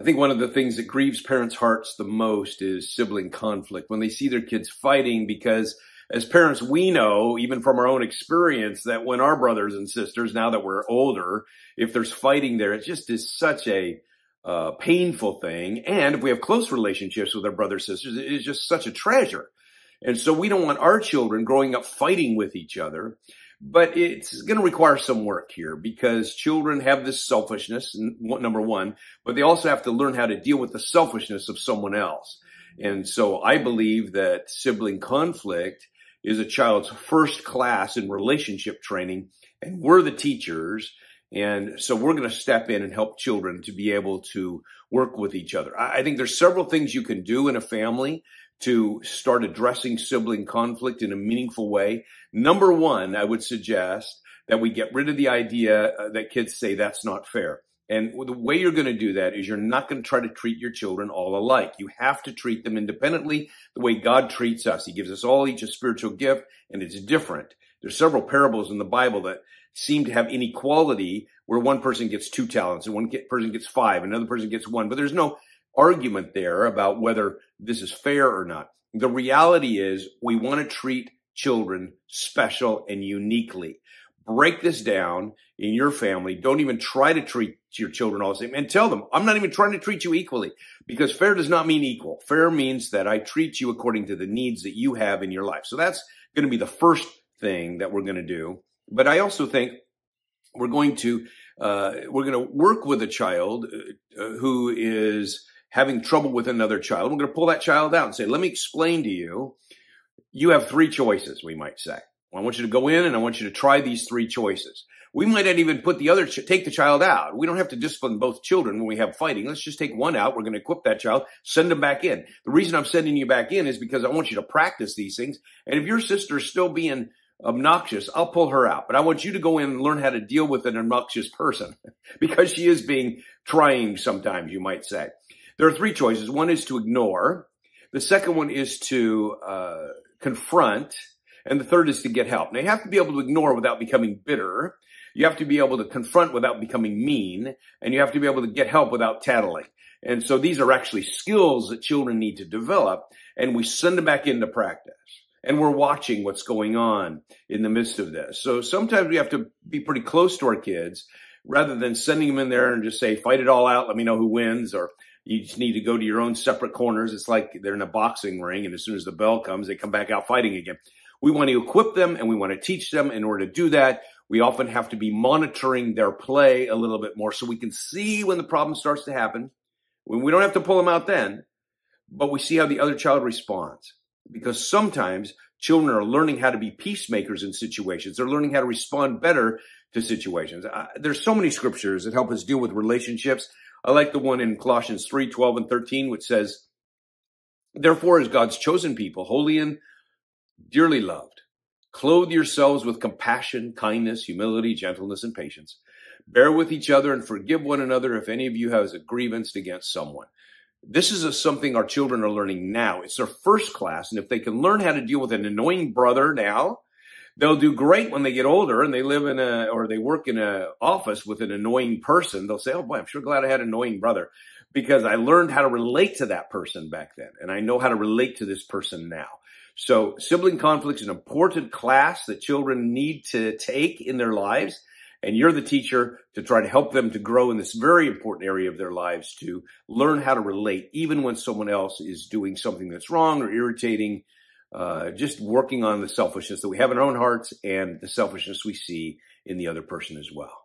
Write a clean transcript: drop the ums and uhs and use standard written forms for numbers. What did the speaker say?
I think one of the things that grieves parents' hearts the most is sibling conflict, when they see their kids fighting, because as parents, we know, even from our own experience, that when our brothers and sisters, now that we're older, if there's fighting there, it just is such a painful thing. And if we have close relationships with our brothers and sisters, it is just such a treasure. And so we don't want our children growing up fighting with each other. But it's going to require some work here, because children have this selfishness, number one, but they also have to learn how to deal with the selfishness of someone else. And so I believe that sibling conflict is a child's first class in relationship training, and we're the teachers. And so we're going to step in and help children to be able to work with each other. I think there's several things you can do in a family to start addressing sibling conflict in a meaningful way. Number one, I would suggest that we get rid of the idea that kids say that's not fair. And the way you're going to do that is you're not going to try to treat your children all alike. You have to treat them independently the way God treats us. He gives us all each a spiritual gift, and it's different. There's several parables in the Bible that seem to have inequality, where one person gets 2 talents and one person gets 5, another person gets 1. But there's no argument there about whether this is fair or not. The reality is we want to treat children special and uniquely. Break this down in your family. Don't even try to treat your children all the same, and tell them, I'm not even trying to treat you equally, because fair does not mean equal. Fair means that I treat you according to the needs that you have in your life. So that's going to be the first thing that we're going to do. But I also think we're going to work with a child who is having trouble with another child. We're going to pull that child out and say, let me explain to you. You have 3 choices, we might say. I want you to go in and I want you to try these 3 choices. We might not even put the other, take the child out. We don't have to discipline both children when we have fighting. Let's just take one out. We're going to equip that child, send them back in. The reason I'm sending you back in is because I want you to practice these things. And if your sister is still being obnoxious, I'll pull her out. But I want you to go in and learn how to deal with an obnoxious person, because she is being trying sometimes, you might say. There are 3 choices. One is to ignore. The second one is to confront. And the third is to get help. Now, you have to be able to ignore without becoming bitter. You have to be able to confront without becoming mean. And you have to be able to get help without tattling. And so these are actually skills that children need to develop. And we send them back into practice. And we're watching what's going on in the midst of this. So sometimes we have to be pretty close to our kids, rather than sending them in there and just say, fight it all out, let me know who wins, or you just need to go to your own separate corners. It's like they're in a boxing ring, and as soon as the bell comes, they come back out fighting again. We want to equip them, and we want to teach them. In order to do that, we often have to be monitoring their play a little bit more, so we can see when the problem starts to happen. When we don't have to pull them out then, but we see how the other child responds. Because sometimes children are learning how to be peacemakers in situations. They're learning how to respond better to situations. There's so many scriptures that help us deal with relationships. I like the one in Colossians 3:12 and 13, which says, therefore, as God's chosen people, holy and dearly loved, clothe yourselves with compassion, kindness, humility, gentleness, and patience. Bear with each other and forgive one another if any of you has a grievance against someone. This is something our children are learning now. It's their first class. And if they can learn how to deal with an annoying brother now, they'll do great when they get older and they live or they work in an office with an annoying person. They'll say, oh boy, I'm sure glad I had an annoying brother, because I learned how to relate to that person back then. And I know how to relate to this person now. So sibling conflict is an important class that children need to take in their lives. And you're the teacher to try to help them to grow in this very important area of their lives, to learn how to relate, even when someone else is doing something that's wrong or irritating, just working on the selfishness that we have in our own hearts and the selfishness we see in the other person as well.